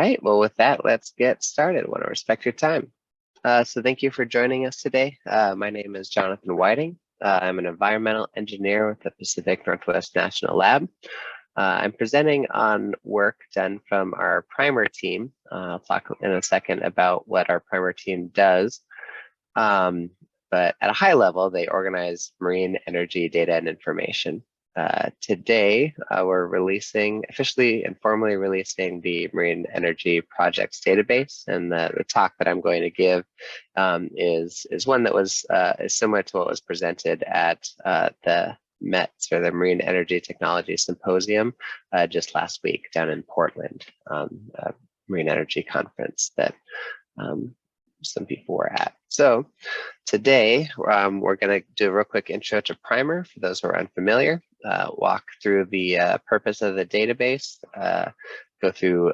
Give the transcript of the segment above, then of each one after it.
right, well, with that, let's get started. I want to respect your time. So thank you for joining us today. My name is Jonathan Whiting. I'm an environmental engineer with the Pacific Northwest National Lab. I'm presenting on work done from our PRIMRE team. I'll talk in a second about what our PRIMRE team does. But at a high level, they organize marine energy data and information. Today, we're officially and formally releasing the Marine Energy Projects database, and the talk that I'm going to give is one that is similar to what was presented at the METS, or the Marine Energy Technology Symposium, just last week down in Portland, a Marine Energy Conference that some people were at. So today, we're going to do a real quick intro to PRIMRE for those who are unfamiliar, walk through the purpose of the database, go through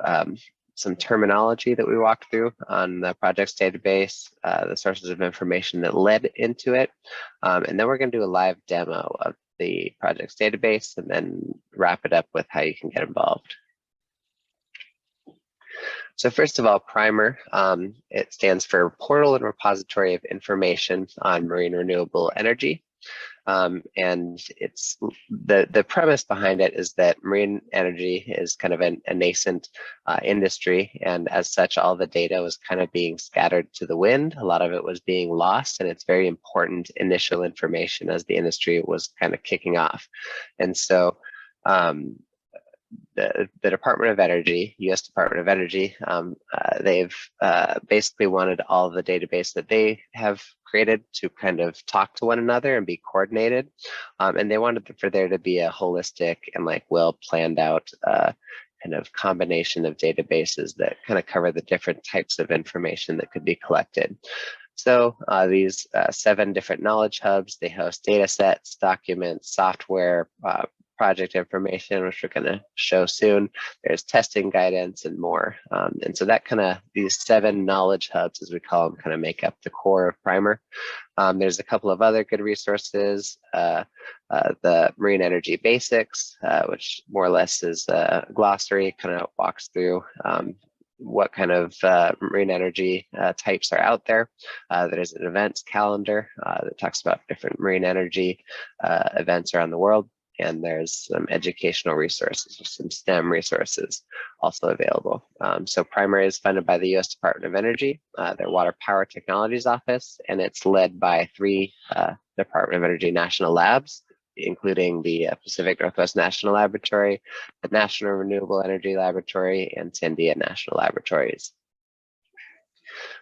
some terminology that we walked through on the project's database, the sources of information that led into it, and then we're going to do a live demo of the project's database and then wrap it up with how you can get involved. So first of all, PRIMRE, it stands for Portal and Repository of Information on Marine Renewable Energy. And it's the premise behind it is that marine energy is kind of a nascent industry, and as such, all the data was kind of being scattered to the wind. A lot of it was being lost, and it's very important initial information as the industry was kind of kicking off. And so the Department of Energy, U.S. Department of Energy, they've basically wanted all of the database that they have created to kind of talk to one another and be coordinated. And they wanted for there to be a holistic and well planned out kind of combination of databases that kind of cover the different types of information that could be collected. So these 7 different knowledge hubs, they host data sets, documents, software, project information, which we're going to show soon. There's testing guidance and more. And so that these 7 knowledge hubs, as we call them, kind of make up the core of PRIMRE. There's a couple of other good resources. The Marine Energy Basics, which more or less is a glossary, kind of walks through what kind of marine energy types are out there. There's an events calendar that talks about different marine energy events around the world. And there's some educational resources, some STEM resources also available. So PRIMRE is funded by the U.S. Department of Energy, their Water Power Technologies Office, and it's led by 3 Department of Energy national labs, including the Pacific Northwest National Laboratory, the National Renewable Energy Laboratory, and Sandia National Laboratories.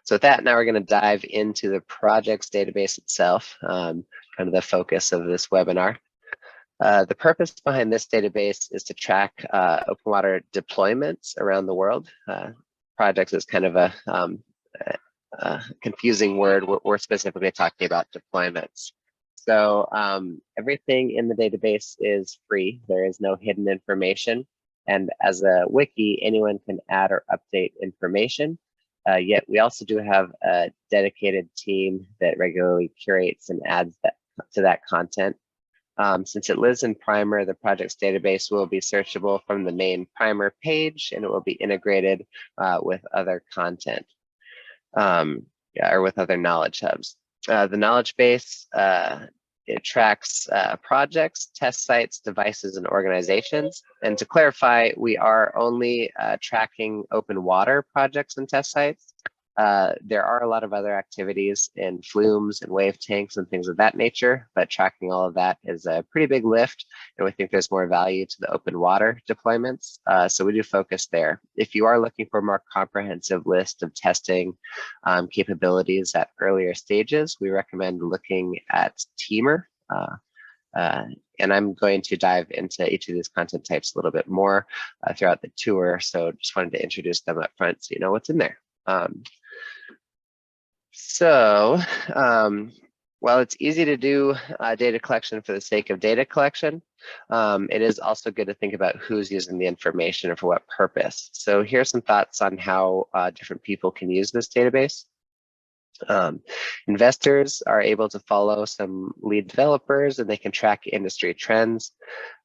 So with that, now we're going to dive into the project's database itself, kind of the focus of this webinar. The purpose behind this database is to track open water deployments around the world. Projects is kind of a confusing word. We're specifically talking about deployments. So everything in the database is free. There is no hidden information. And as a wiki, anyone can add or update information. Yet we also do have a dedicated team that regularly curates and adds to that content. Since it lives in PRIMRE, the project's database will be searchable from the main PRIMRE page, and it will be integrated with other content, or with other knowledge hubs. The knowledge base, it tracks projects, test sites, devices, and organizations. And to clarify, we are only tracking open water projects and test sites. There are a lot of other activities in flumes and wave tanks and things of that nature, but tracking all of that is a pretty big lift, and we think there's more value to the open water deployments, so we do focus there. If you are looking for a more comprehensive list of testing capabilities at earlier stages, we recommend looking at TEAMR, and I'm going to dive into each of these content types a little bit more throughout the tour, so just wanted to introduce them up front so you know what's in there. While it's easy to do data collection for the sake of data collection, it is also good to think about who's using the information and for what purpose. So here's some thoughts on how different people can use this database. Investors are able to follow some lead developers and they can track industry trends.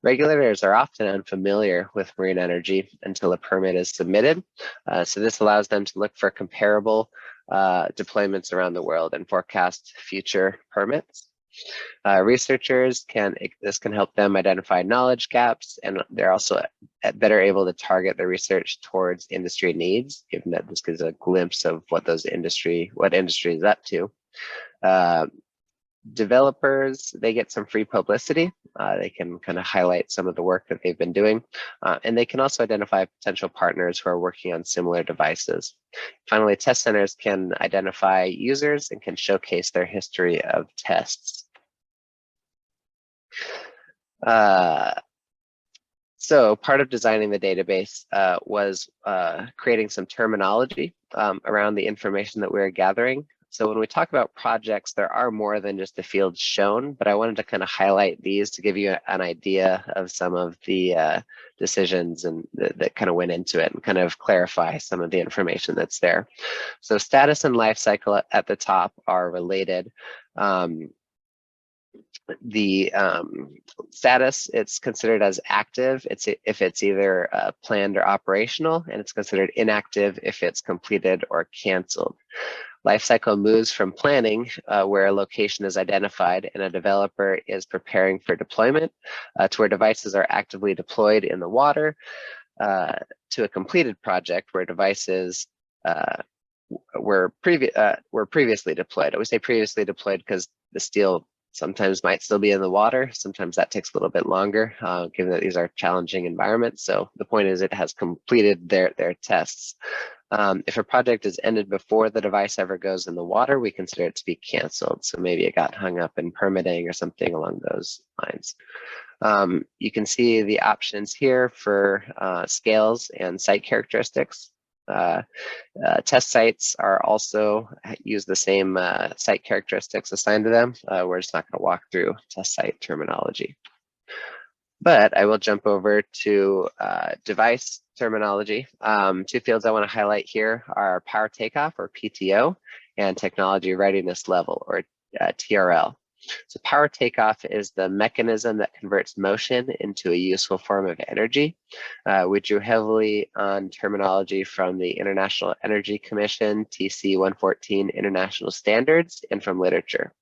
Regulators are often unfamiliar with marine energy until a permit is submitted. So this allows them to look for comparable deployments around the world and forecast future permits. Researchers this can help them identify knowledge gaps, and they're also better able to target the research towards industry needs, given that this gives a glimpse of what industry is up to. Developers, they get some free publicity. They can kind of highlight some of the work that they've been doing, and they can also identify potential partners who are working on similar devices. Finally, test centers can identify users and can showcase their history of tests. So part of designing the database was creating some terminology around the information that we were gathering. So when we talk about projects, there are more than just the fields shown, but I wanted to kind of highlight these to give you an idea of some of the decisions and that kind of went into it and kind of clarify some of the information that's there. So status and life cycle at the top are related. The status, it's considered as active if it's either planned or operational, and it's considered inactive if it's completed or canceled. Lifecycle moves from planning, where a location is identified and a developer is preparing for deployment, to where devices are actively deployed in the water, to a completed project where devices were previously deployed. I would say previously deployed because the steel sometimes might still be in the water. Sometimes that takes a little bit longer, given that these are challenging environments. So the point is it has completed their tests. If a project is ended before the device ever goes in the water, we consider it to be canceled. So maybe it got hung up in permitting or something along those lines. You can see the options here for scales and site characteristics. Test sites are also use the same site characteristics assigned to them. We're just not going to walk through test site terminology. But I will jump over to device terminology. Two fields I want to highlight here are power takeoff, or PTO, and technology readiness level, or TRL. So power takeoff is the mechanism that converts motion into a useful form of energy. We drew heavily on terminology from the International Energy Commission, TC 114 International Standards, and from literature.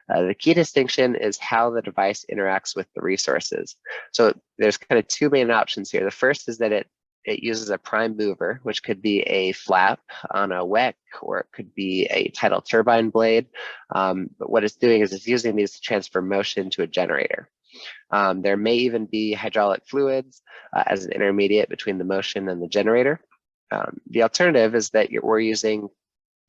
The key distinction is how the device interacts with the resources. So there's kind of two main options here. The first is that it uses a prime mover, which could be a flap on a WEC, or it could be a tidal turbine blade. But what it's doing is it's using these to transfer motion to a generator. There may even be hydraulic fluids as an intermediate between the motion and the generator. The alternative is that we're using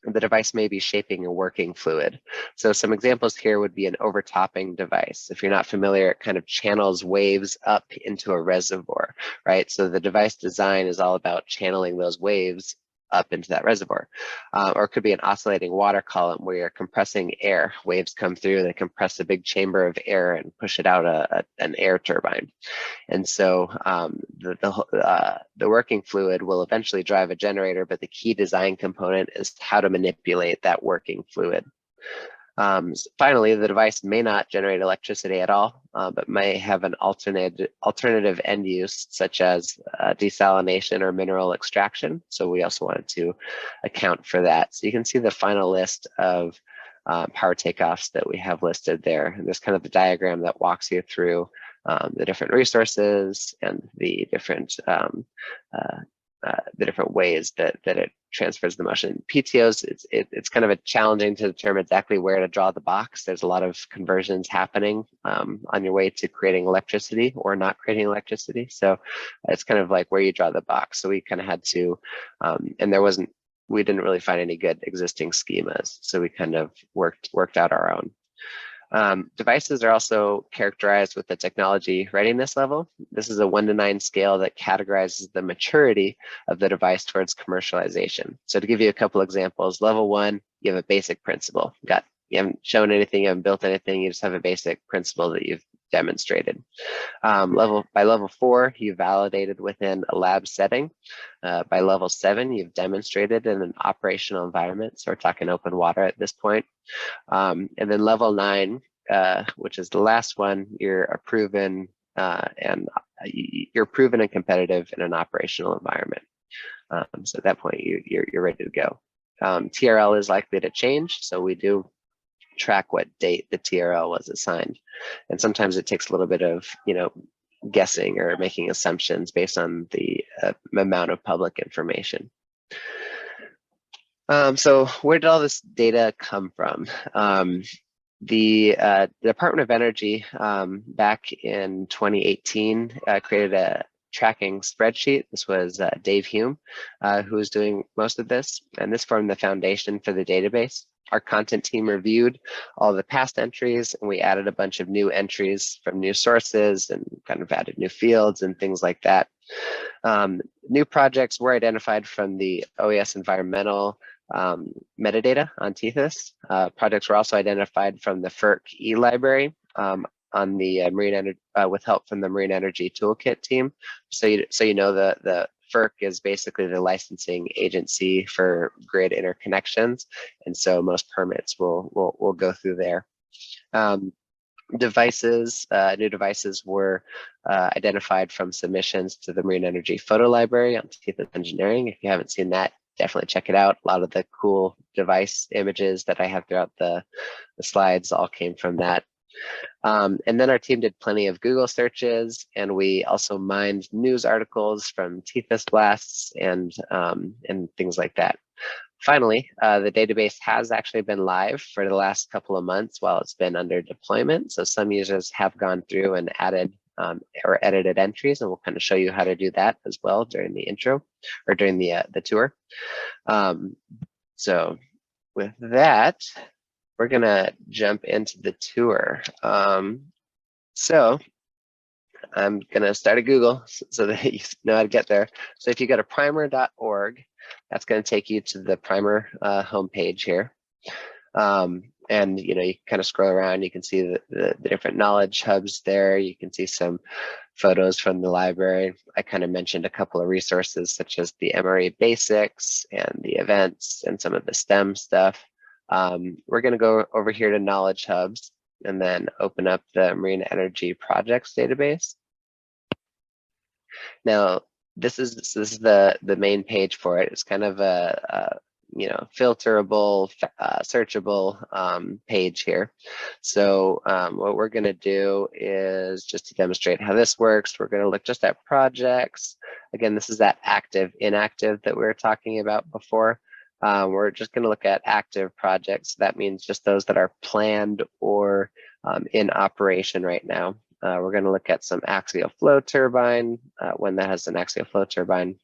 the device may be shaping a working fluid. So some examples here would be an overtopping device. If you're not familiar, it kind of channels waves up into a reservoir, right? So the device design is all about channeling those waves up into that reservoir. Or it could be an oscillating water column where you're compressing air. Waves come through, they compress a big chamber of air and push it out an air turbine. And so the working fluid will eventually drive a generator, but the key design component is how to manipulate that working fluid. Finally, the device may not generate electricity at all, but may have an alternative end use, such as desalination or mineral extraction. So we also wanted to account for that. So you can see the final list of power takeoffs that we have listed there. And there's kind of the diagram that walks you through the different resources and the different ways that it transfers the motion. PTOs, it's kind of challenging to determine exactly where to draw the box. There's a lot of conversions happening on your way to creating electricity or not creating electricity. So it's kind of like where you draw the box. So we kind of had to, and we didn't really find any good existing schemas. So we kind of worked out our own. Devices are also characterized with the technology readiness level. This is a 1 to 9 scale that categorizes the maturity of the device towards commercialization. So to give you a couple examples, level 1, you have a basic principle. You haven't shown anything, you haven't built anything, you just have a basic principle that you've demonstrated. By level 4, you validated within a lab setting. By level 7, you've demonstrated in an operational environment. So we're talking open water at this point. And then level 9, which is the last one, you're proven and competitive in an operational environment. So at that point, you're ready to go. TRL is likely to change, so we do track what date the TRL was assigned, and sometimes it takes a little bit of guessing or making assumptions based on the amount of public information. So where did all this data come from? The Department of Energy back in 2018 created a tracking spreadsheet. This was Dave Hume, who was doing most of this, and this formed the foundation for the database. Our content team reviewed all the past entries, and we added a bunch of new entries from new sources and kind of added new fields and things like that. New projects were identified from the OES environmental metadata on Tethys. Projects were also identified from the FERC e-library on the marine energy with help from the Marine Energy Toolkit team. So you know the FERC is basically the licensing agency for grid interconnections, and so most permits will go through there. Devices, new devices were identified from submissions to the Marine Energy Photo Library on Tethys Engineering. If you haven't seen that, definitely check it out. A lot of the cool device images that I have throughout the slides all came from that. And then our team did plenty of Google searches, and we also mined news articles from Tethys blasts and things like that. Finally, the database has actually been live for the last couple of months while it's been under deployment. So some users have gone through and added or edited entries, and we'll kind of show you how to do that as well during the intro or during the tour. So with that, we're gonna jump into the tour. So I'm gonna start a Google so that you know how to get there. So if you go to PRIMRE.org, that's gonna take you to the PRIMRE homepage here. And you can kind of scroll around, you can see the different knowledge hubs there. You can see some photos from the library. I kind of mentioned a couple of resources such as the MRE basics and the events and some of the STEM stuff. We're going to go over here to knowledge hubs and then open up the Marine Energy Projects database. Now, this is the main page for it. It's kind of a filterable, searchable page here. So what we're going to do is just to demonstrate how this works, we're going to look just at projects. Again, this is that active, inactive that we were talking about before. We're just going to look at active projects. That means just those that are planned or in operation right now. We're going to look at some axial flow turbine, one that has an axial flow turbine.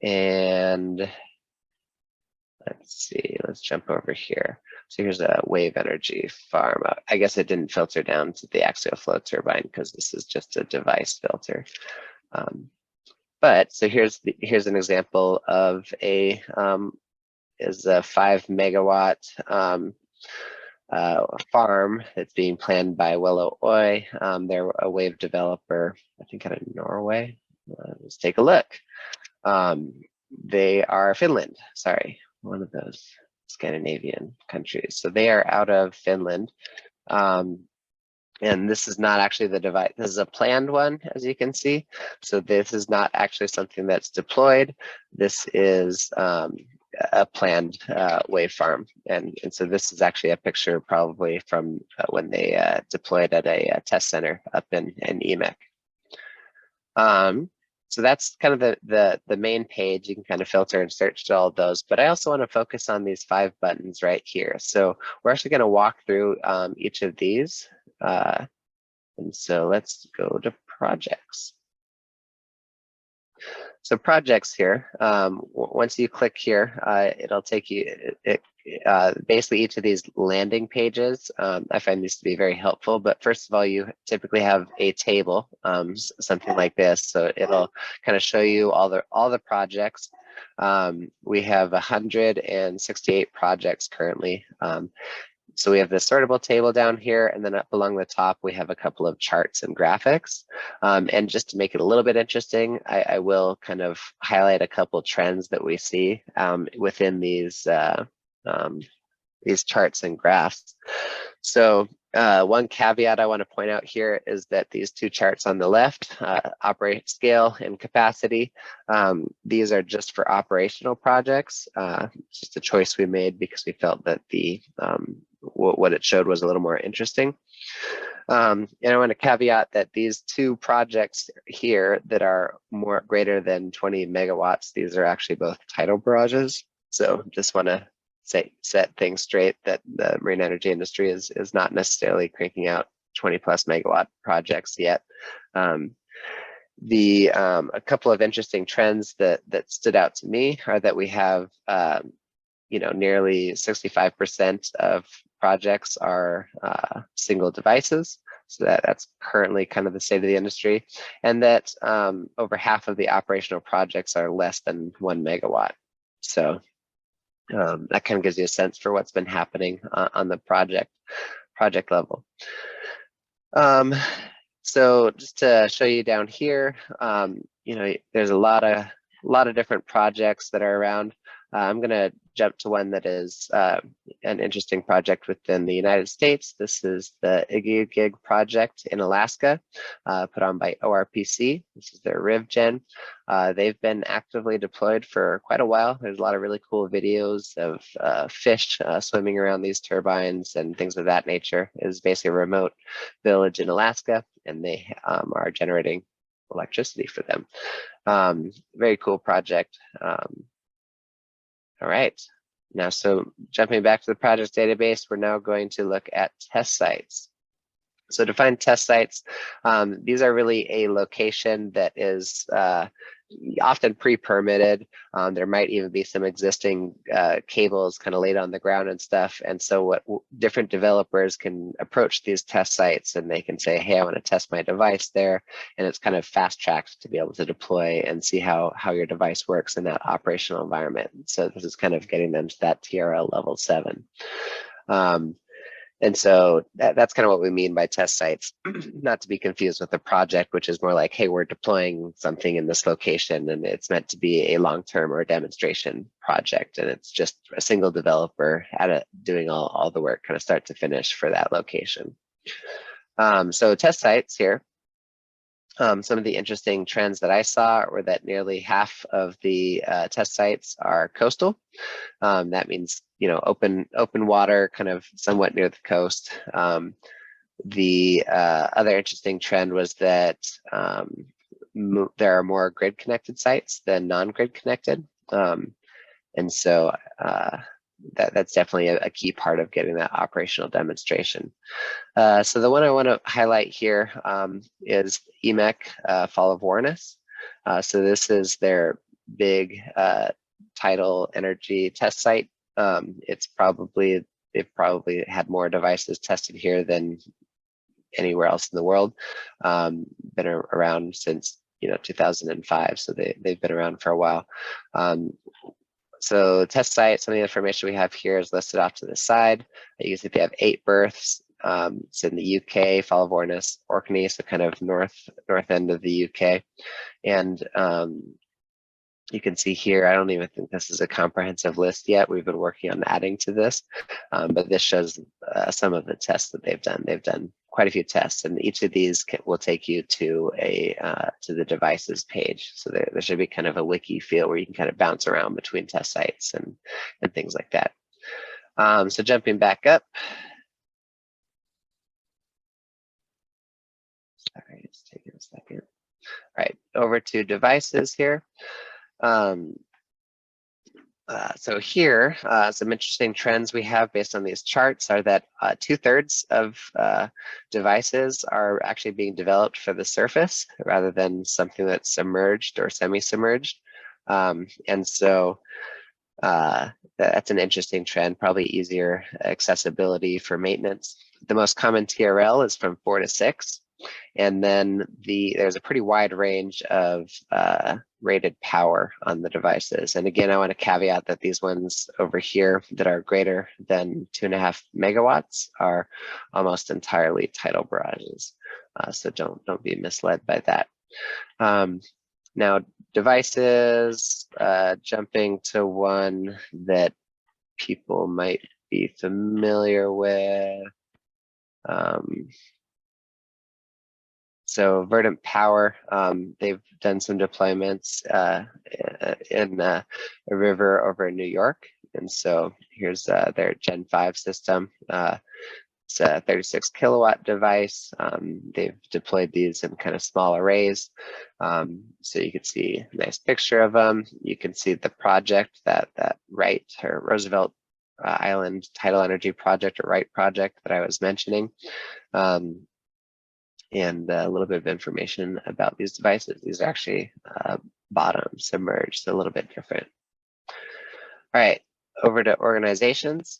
And let's see, let's jump over here. So here's a wave energy farm. I guess it didn't filter down to the axial flow turbine because this is just a device filter. But so here's an example of a 5 megawatt farm that's being planned by Willow Oy. They're a wave developer, I think out of Norway. Let's take a look. They are Finland, sorry, one of those Scandinavian countries. So they are out of Finland. And this is not actually the device. This is a planned one, as you can see. So this is not actually something that's deployed. This is a planned wave farm. And so this is actually a picture probably from when they deployed at a test center up in EMEC. So that's kind of the main page. You can kind of filter and search to all of those, but I also want to focus on these 5 buttons right here. So we're actually going to walk through each of these. And so let's go to projects. So projects here, once you click here, it'll take you, basically each of these landing pages. I find these to be very helpful, but first of all, you typically have a table, something like this. So it'll kind of show you all the projects. We have 168 projects currently. So we have this sortable table down here, and then up along the top, we have a couple of charts and graphics. And just to make it a little bit interesting, I will kind of highlight a couple trends that we see within these charts and graphs. So one caveat I want to point out here is that these two charts on the left, operate scale and capacity, these are just for operational projects. It's just a choice we made because we felt that the what it showed was a little more interesting. And I want to caveat that these two projects here that are greater than 20 megawatts, these are actually both tidal barrages. So just want to set things straight that the marine energy industry is not necessarily cranking out 20 plus megawatt projects yet. A couple of interesting trends that stood out to me are that we have nearly 65% of projects are single devices. So that's currently kind of the state of the industry, and that over half of the operational projects are less than 1 megawatt. So that kind of gives you a sense for what's been happening on the project level. So just to show you down here, there's a lot of different projects that are around. I'm going to jump to one that is an interesting project within the United States. This is the Gig project in Alaska, put on by ORPC. This is their RivGen. They've been actively deployed for quite a while. There's a lot of really cool videos of fish swimming around these turbines and things of that nature. It's basically a remote village in Alaska, and they are generating electricity for them. Very cool project. All right, now, so jumping back to the project database, we're now going to look at test sites. So to find test sites, these are really a location that is often pre-permitted. There might even be some existing cables kind of laid on the ground and stuff. And so what different developers can approach these test sites, and they can say, hey, I want to test my device there. And it's kind of fast-tracked to be able to deploy and see how your device works in that operational environment. So this is kind of getting them to that TRL level 7. And so that's kind of what we mean by test sites, not to be confused with a project, which is more like, hey, we're deploying something in this location, and it's meant to be a long-term or a demonstration project. And it's just a single developer doing all the work kind of start to finish for that location. So test sites here. Some of the interesting trends that I saw were that nearly half of the test sites are coastal. That means, open water, kind of somewhat near the coast. The other interesting trend was that there are more grid connected sites than non-grid connected. And so that's definitely a key part of getting that operational demonstration. So the one I want to highlight here is EMEC Fall of Warness. So this is their big tidal energy test site. They've probably had more devices tested here than anywhere else in the world. Been around since 2005, so they've been around for a while. So test site, some of the information we have here is listed off to the side. You can see they have 8 berths. It's in the UK, Fall of Warness, Orkney, so kind of north end of the UK. And you can see here, I don't even think this is a comprehensive list yet. We've been working on adding to this, but this shows some of the tests that they've done. They've done quite a few tests, and each of these will take you to the devices page. So there should be kind of a wiki feel where you can kind of bounce around between test sites and things like that. So jumping back up. Sorry, it's taking a second. All right, over to devices here. So here, some interesting trends we have based on these charts are that 2/3 of devices are actually being developed for the surface rather than something that's submerged or semi-submerged. And so that's an interesting trend, probably easier accessibility for maintenance. The most common TRL is from 4 to 6. And then there's a pretty wide range of rated power on the devices. And again, I want to caveat that these ones over here that are greater than 2.5 megawatts are almost entirely tidal barrages. So don't be misled by that. Now, devices, jumping to one that people might be familiar with. So Verdant Power, they've done some deployments in a river over in New York. And so here's their Gen 5 system. It's a 36 kilowatt device. They've deployed these in kind of small arrays. So you can see a nice picture of them. You can see the project, that Wright or Roosevelt Island Tidal Energy Project or Wright project that I was mentioning. And a little bit of information about these devices. These are actually bottom submerged, so a little bit different. All right, over to organizations.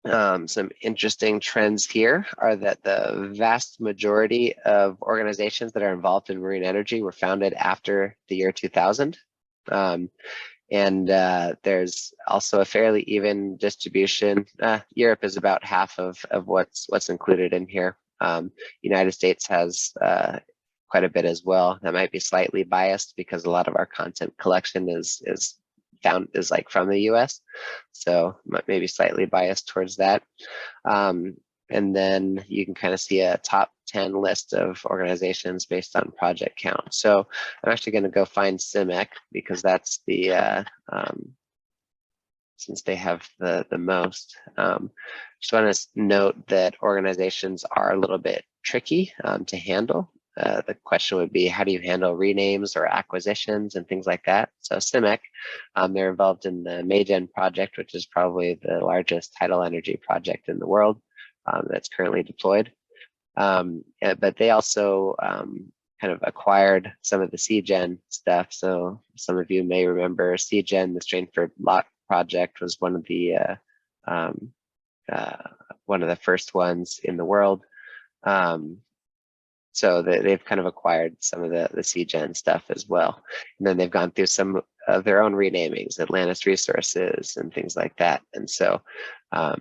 Some interesting trends here are that the vast majority of organizations that are involved in marine energy were founded after the year 2000. And there's also a fairly even distribution. Europe is about half of what's included in here. United States has quite a bit as well. That might be slightly biased because a lot of our content collection is like from the US, so maybe slightly biased towards that. And then you can kind of see a top 10 list of organizations based on project count. So I'm actually going to go find CIMEC because that's the since they have the most. Just want to note that organizations are a little bit tricky to handle. The question would be, how do you handle renames or acquisitions and things like that? So CIMEC, they're involved in the Maygen project, which is probably the largest tidal energy project in the world that's currently deployed. But they also kind of acquired some of the CGen stuff. So some of you may remember CGen, the Strainford Lock project, was one of the first ones in the world. So they've kind of acquired some of the CGen stuff as well. And then they've gone through some of their own renamings, Atlantis Resources and things like that. And so a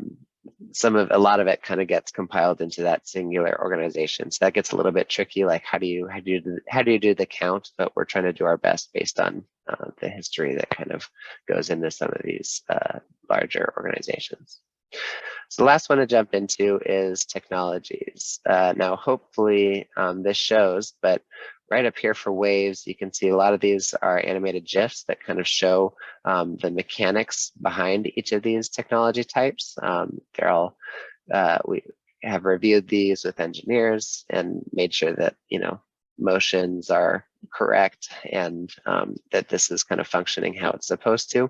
lot of it kind of gets compiled into that singular organization. So that gets a little bit tricky, like how do you do the count? But we're trying to do our best based on the history that kind of goes into some of these larger organizations. So the last one to jump into is technologies. Now, hopefully this shows, but right up here for waves, you can see a lot of these are animated GIFs that kind of show the mechanics behind each of these technology types. They're all, we have reviewed these with engineers and made sure that, motions are correct and that this is kind of functioning how it's supposed to.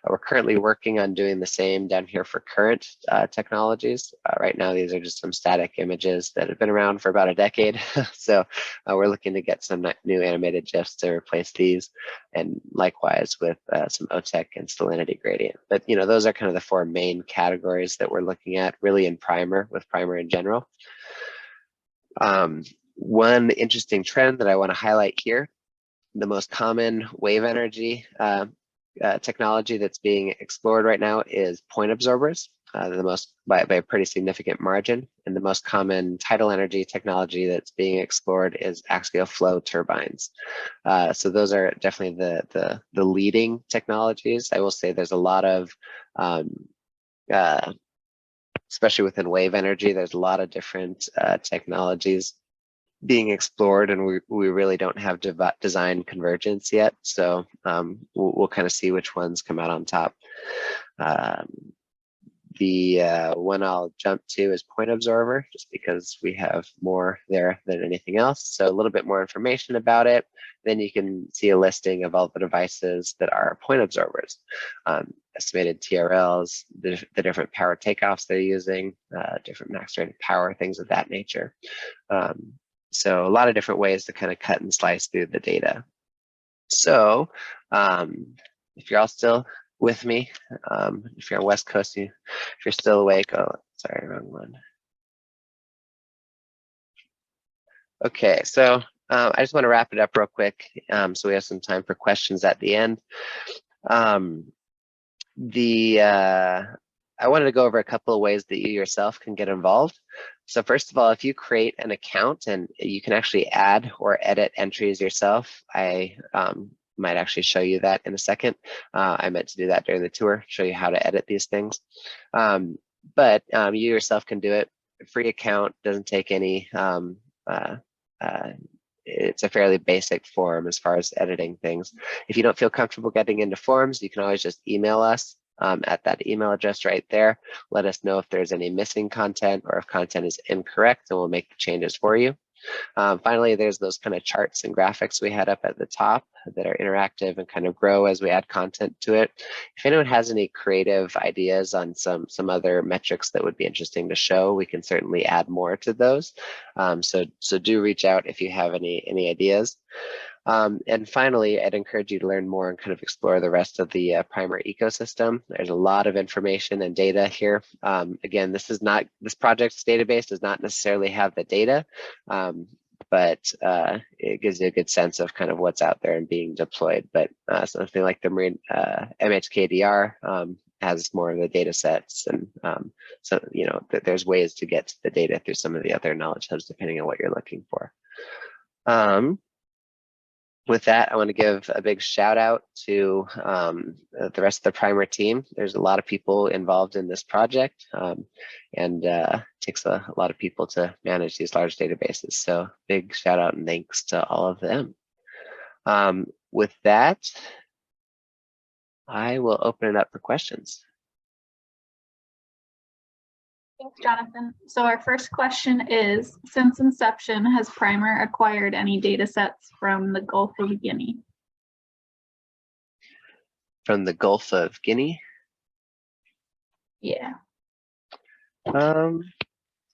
We're currently working on doing the same down here for current technologies. Right now, these are just some static images that have been around for about a decade. So we're looking to get some new animated GIFs to replace these, and likewise with some OTEC and salinity gradient. But those are kind of the four main categories that we're looking at really in PRIMRE, with PRIMRE in general. One interesting trend that I want to highlight here, the most common wave energy technology that's being explored right now is point absorbers, the most by a pretty significant margin. And the most common tidal energy technology that's being explored is axial flow turbines. So those are definitely the leading technologies. I will say there's a lot of especially within wave energy, there's a lot of different technologies being explored, and we really don't have design convergence yet. So we'll kind of see which ones come out on top. The one I'll jump to is point absorber, just because we have more there than anything else. So a little bit more information about it. Then you can see a listing of all the devices that are point absorbers, estimated TRLs, the different power takeoffs they're using, different max rated power, things of that nature. So a lot of different ways to kind of cut and slice through the data. So if you're all still with me, if you're on West Coast, if you're still awake, oh, sorry, wrong one. Okay, so I just want to wrap it up real quick, so we have some time for questions at the end. I wanted to go over a couple of ways that you yourself can get involved. So first of all, if you create an account, and you can actually add or edit entries yourself, I might actually show you that in a second. I meant to do that during the tour, show you how to edit these things. But you yourself can do it. A free account, doesn't take any, it's a fairly basic form as far as editing things. If you don't feel comfortable getting into forms, you can always just email us at that email address right there. Let us know if there's any missing content or if content is incorrect, and we'll make the changes for you. Finally, there's those kind of charts and graphics we had up at the top that are interactive and kind of grow as we add content to it. If anyone has any creative ideas on some other metrics that would be interesting to show, we can certainly add more to those. So do reach out if you have any ideas. And finally, I'd encourage you to learn more and kind of explore the rest of the PRIMRE ecosystem. There's a lot of information and data here. Again, this project's database does not necessarily have the data, but it gives you a good sense of kind of what's out there and being deployed. But something like the Marine MHKDR has more of the data sets, and so there's ways to get to the data through some of the other knowledge hubs depending on what you're looking for. With that, I want to give a big shout out to the rest of the PRIMRE team. There's a lot of people involved in this project, and it takes a lot of people to manage these large databases. So big shout out and thanks to all of them. With that, I will open it up for questions. Thanks, Jonathan. So our first question is, since inception, has PRIMRE acquired any data sets from the Gulf of Guinea? From the Gulf of Guinea? Yeah.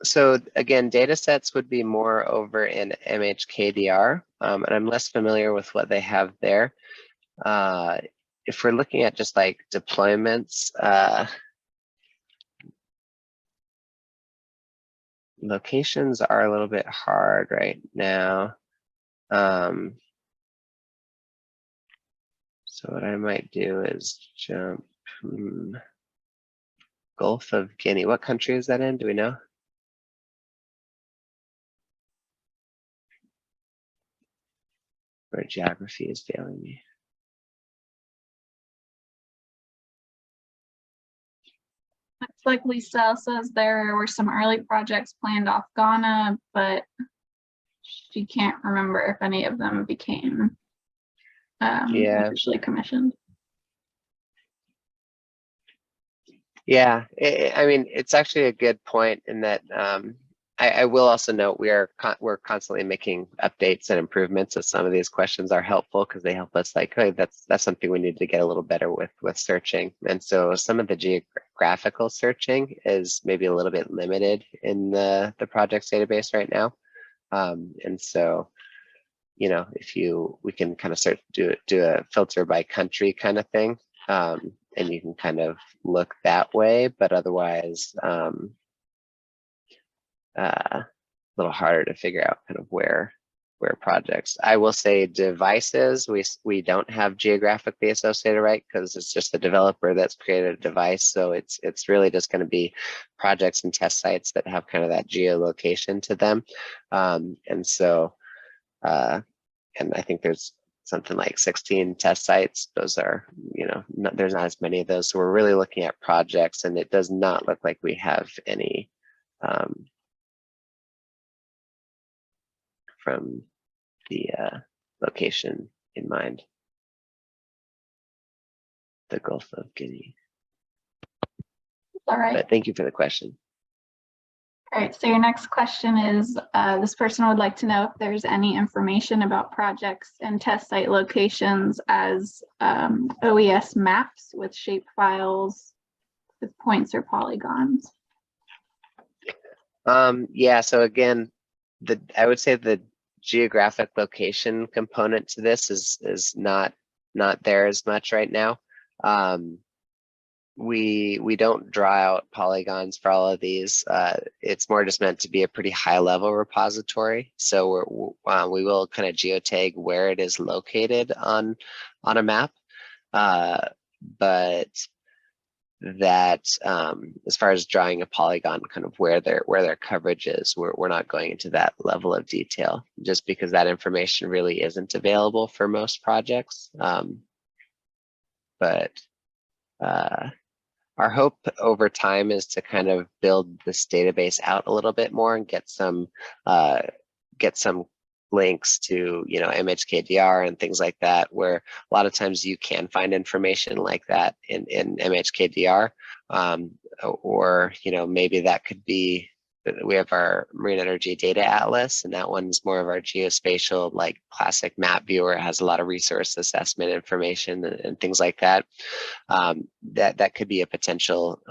So again, data sets would be more over in MHKDR, and I'm less familiar with what they have there. If we're looking at just like deployments, locations are a little bit hard right now. So what I might do is jump Gulf of Guinea. What country is that in? Do we know? Or geography is failing me. Looks like Lisa says there were some early projects planned off Ghana, but she can't remember if any of them became officially commissioned. Yeah, I mean, it's actually a good point in that I will also note we're constantly making updates and improvements, as some of these questions are helpful because they help us like, hey, that's something we need to get a little better with searching. And so some of the geographical searching is maybe a little bit limited in the project's database right now. And so, we can kind of do a filter by country kind of thing. And you can kind of look that way, but otherwise, a little harder to figure out kind of where projects. I will say devices, we don't have geographically associated, right? Because it's just the developer that's created a device. So it's really just going to be projects and test sites that have kind of that geolocation to them. And so, and I think there's something like 16 test sites. Those are, there's not as many of those. So we're really looking at projects, and it does not look like we have any from the location in mind, the Gulf of Guinea. All right. But thank you for the question. All right, so your next question is, this person would like to know if there's any information about projects and test site locations as OES maps with shape files with points or polygons. Yeah, so again, I would say the geographic location component to this is not there as much right now. we don't draw out polygons for all of these. It's more just meant to be a pretty high level repository. So we will kind of geotag where it is located on a map, but that as far as drawing a polygon, kind of where their coverage is, we're not going into that level of detail, just because that information really isn't available for most projects. But our hope over time is to kind of build this database out a little bit more and get some links to, you know, MHKDR and things like that, where a lot of times you can find information like that in MHKDR, or, you know, maybe that could be, we have our Marine Energy Data Atlas, and that one's more of our geospatial, like classic map viewer. It has a lot of resource assessment information and things like that. That could be a potential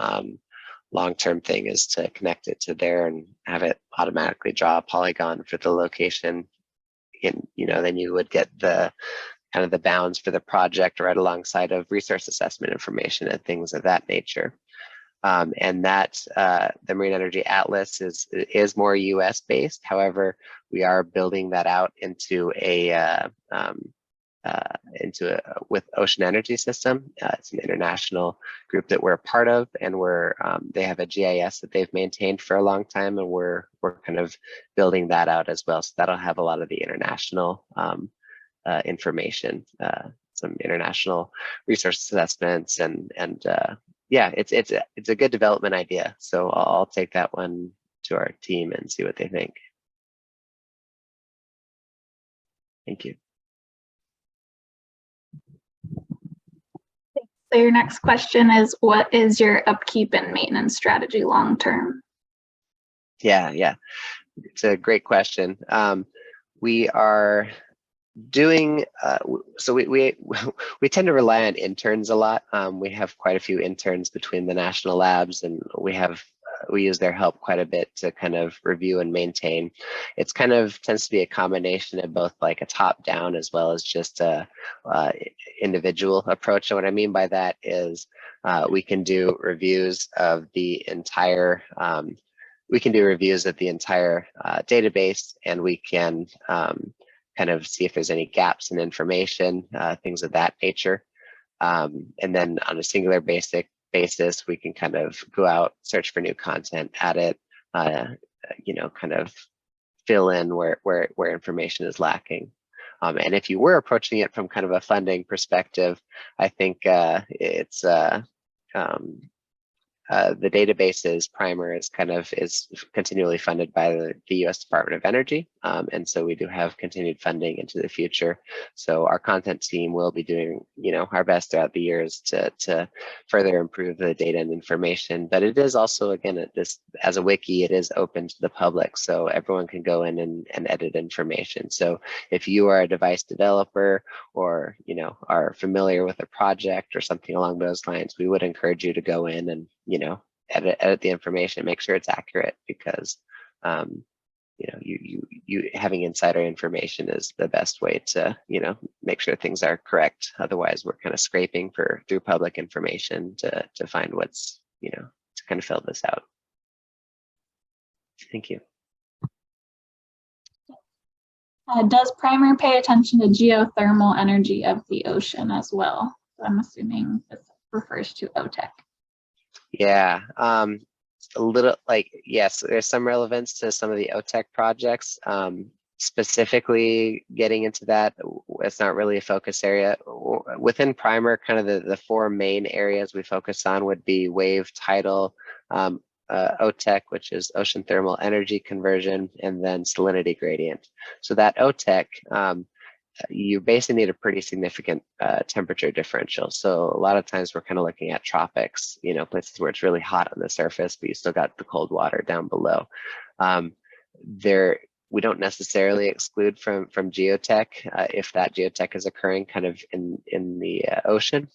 long-term thing, is to connect it to there and have it automatically draw a polygon for the location. And, you know, then you would get the kind of the bounds for the project right alongside of resource assessment information and things of that nature. And that the Marine Energy Atlas is more US based. However, we are building that out into with Ocean Energy System. It's an international group that we're a part of, and they have a GIS that they've maintained for a long time, and we're kind of building that out as well. So that'll have a lot of the international information, some international resource assessments, and yeah, it's a good development idea. So I'll take that one to our team and see what they think. Thank you. So your next question is, what is your upkeep and maintenance strategy long term? Yeah, it's a great question. We are doing so we tend to rely on interns a lot. We have quite a few interns between the national labs, and we use their help quite a bit to kind of review and maintain. It's kind of tends to be a combination of both, like a top down as well as just a individual approach. And what I mean by that is we can do reviews of the entire database, and we can kind of see if there's any gaps in information, things of that nature. And then on a singular basis, we can kind of go out, search for new content, add it, you know, kind of fill in where information is lacking. And if you were approaching it from kind of a funding perspective, I think it's the database PRIMRE is continually funded by the U.S. Department of Energy, and so we do have continued funding into the future. So our content team will be doing, you know, our best throughout the years to further improve the data and information. But it is also, again, as a wiki, it is open to the public, so everyone can go in and edit information. So if you are a device developer, or, you know, are familiar with a project or something along those lines, we would encourage you to go in and, you know, edit the information, make sure it's accurate, because you know, you having insider information is the best way to, you know, make sure things are correct. Otherwise, we're kind of scraping through public information to find what's, you know, to kind of fill this out. Thank you. Does PRIMRE pay attention to geothermal energy of the ocean as well? So I'm assuming this refers to OTEC. Yeah, a little, like, yes, there's some relevance to some of the OTEC projects. Specifically getting into that, it's not really a focus area. Within PRIMRE, kind of the four main areas we focus on would be wave, tidal, OTEC, which is ocean thermal energy conversion, and then salinity gradient. So that OTEC, you basically need a pretty significant temperature differential. So a lot of times we're kind of looking at tropics, you know, places where it's really hot on the surface, but you still got the cold water down below. We don't necessarily exclude from geotech if that geotech is occurring kind of in the ocean,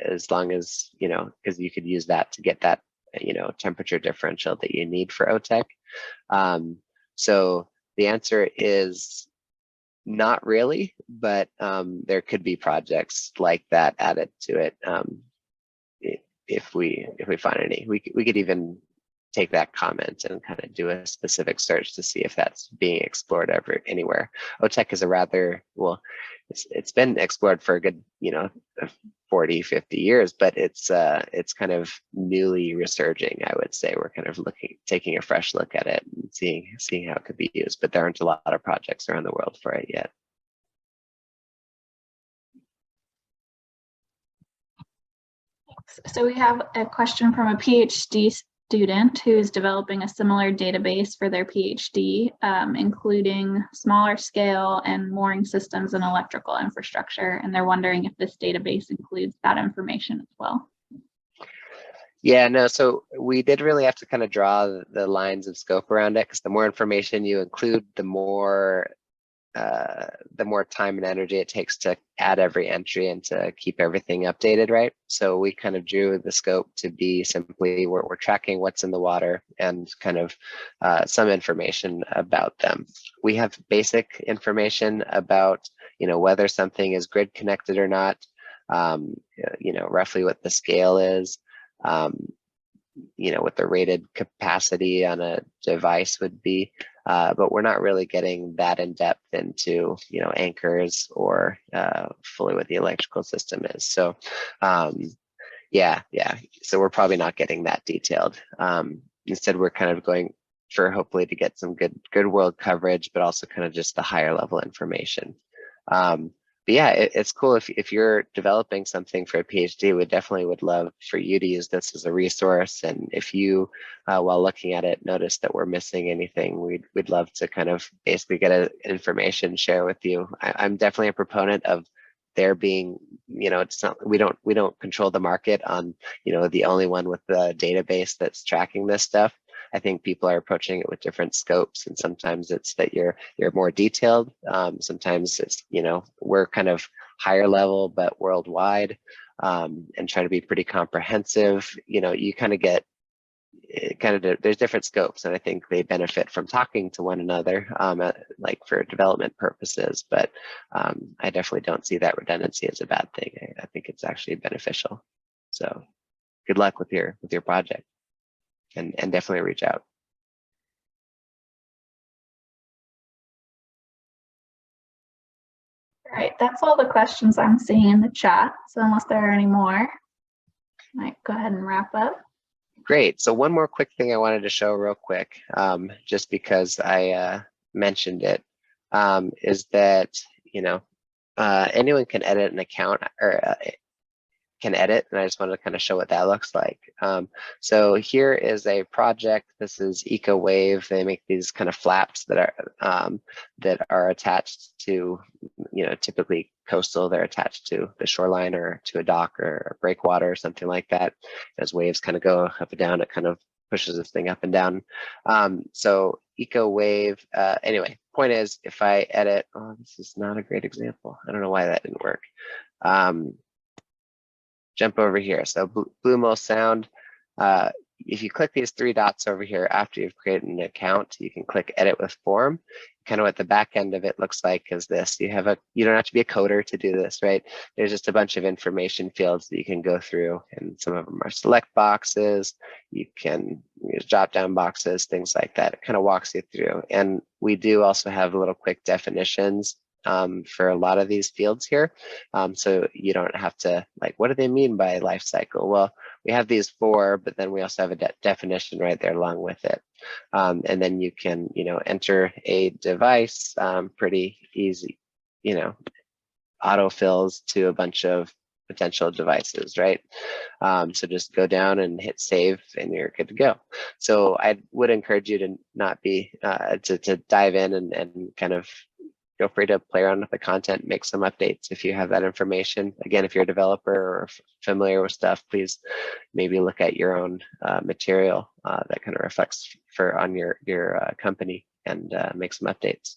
as long as, you know, because you could use that to get that, you know, temperature differential that you need for OTEC. So the answer is not really, but there could be projects like that added to it. if we find any. We could even take that comment and kind of do a specific search to see if that's being explored anywhere. OTEC is a rather, well, it's been explored for a good, 40, 50 years, but it's kind of newly resurging, I would say. We're kind of taking a fresh look at it and seeing how it could be used, but there aren't a lot of projects around the world for it yet. So we have a question from a PhD student who's developing a similar database for their PhD, including smaller scale and mooring systems and electrical infrastructure. And they're wondering if this database includes that information as well. Yeah, no, so we did really have to kind of draw the lines of scope around it, because the more information you include, the more time and energy it takes to add every entry and to keep everything updated, right? So we kind of drew the scope to be simply we're tracking what's in the water and kind of some information about them. We have basic information about, whether something is grid connected or not, roughly what the scale is, what the rated capacity on a device would be. But we're not really getting that in depth into, anchors or fully what the electrical system is. So, yeah. So we're probably not getting that detailed. Instead, we're kind of going for hopefully to get some good world coverage, but also kind of just the higher level information. But yeah, it's cool if you're developing something for a PhD. We definitely would love for you to use this as a resource. And if you, while looking at it, notice that we're missing anything, we'd love to kind of basically get an information share with you. I'm definitely a proponent of there being, it's not, we don't control the market on, the only one with the database that's tracking this stuff. I think people are approaching it with different scopes, and sometimes it's that you're more detailed. Sometimes it's, we're kind of higher level but worldwide, and trying to be pretty comprehensive. You kind of get there's different scopes, and I think they benefit from talking to one another, like for development purposes. But I definitely don't see that redundancy as a bad thing. I think it's actually beneficial. So good luck with your project. And definitely reach out. All right, that's all the questions I'm seeing in the chat. So unless there are any more, I might go ahead and wrap up. Great. So one more quick thing I wanted to show real quick, just because I mentioned it, is that, anyone can edit an account or can edit, and I just wanted to kind of show what that looks like. So here is a project. This is EcoWave. They make these kind of flaps that are attached to, typically coastal. They're attached to the shoreline or to a dock or a breakwater or something like that. As waves kind of go up and down, it kind of pushes this thing up and down. So EcoWave. Anyway, point is, if I edit, oh, this is not a great example. I don't know why that didn't work. Jump over here. So Bluemo Sound, if you click these three dots over here after you've created an account, you can click edit with form. Kind of what the back end of it looks like is this. You don't have to be a coder to do this, right? There's just a bunch of information fields that you can go through, and some of them are select boxes. You can use drop down boxes, things like that. It kind of walks you through. And we do also have little quick definitions for a lot of these fields here. So you don't have to, like, what do they mean by life cycle? Well, we have these four, but then we also have a definition right there along with it. And then you can, enter a device, pretty easy, autofills to a bunch of potential devices, right? So just go down and hit save and you're good to go. So I would encourage you to not be, to dive in and kind of feel free to play around with the content, make some updates if you have that information. Again, if you're a developer or familiar with stuff, please maybe look at your own material that kind of reflects on your company and make some updates.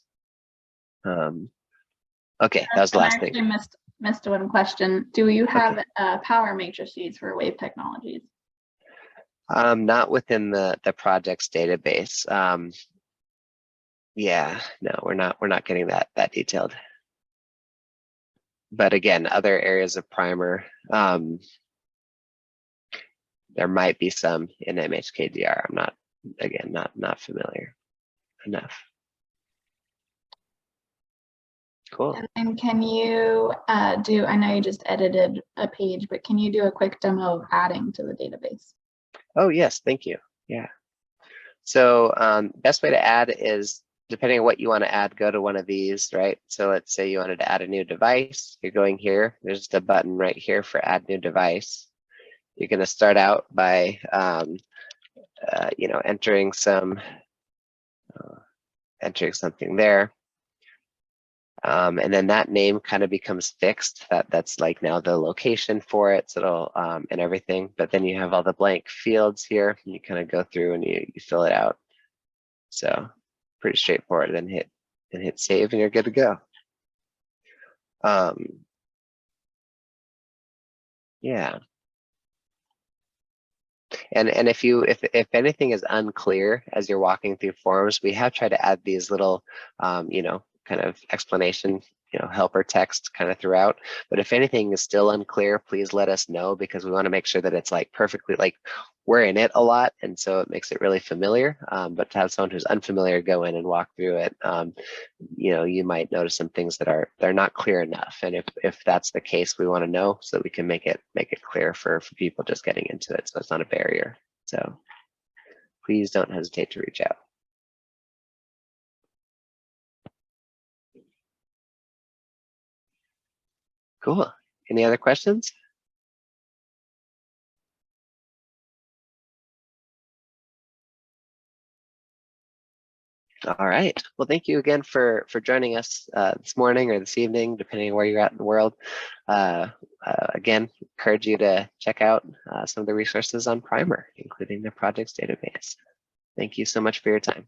Okay, that was the last thing. I missed one question. Do you have power matrices for wave technologies? Not within the project's database. Yeah, no, we're not getting that detailed. But again, other areas of PRIMRE, There might be some in MHKDR. I'm not, again, not familiar enough. Cool. And can you I know you just edited a page, but can you do a quick demo of adding to the database? Oh, yes, thank you. Yeah. So best way to add is, depending on what you want to add, go to one of these, right? So let's say you wanted to add a new device. You're going here. There's just a button right here for add new device. You're going to start out by, entering something there. And then that name kind of becomes fixed. That's like now the location for it, so it'll and everything. But then you have all the blank fields here, and you kind of go through and you fill it out. So pretty straightforward. Then hit save, and you're good to go. Yeah. And if anything is unclear as you're walking through forms, we have tried to add these little kind of explanation, helper text kind of throughout. But if anything is still unclear, please let us know, because we want to make sure that it's like perfectly, like, we're in it a lot, and so it makes it really familiar. But to have someone who's unfamiliar go in and walk through it, you might notice some things that they're not clear enough. And if that's the case, we want to know so that we can make it clear for people just getting into it, so it's not a barrier. So please don't hesitate to reach out. Cool. Any other questions? All right. Well, thank you again for joining us this morning or this evening, depending on where you're at in the world. Again, encourage you to check out some of the resources on PRIMRE, including the projects database. Thank you so much for your time.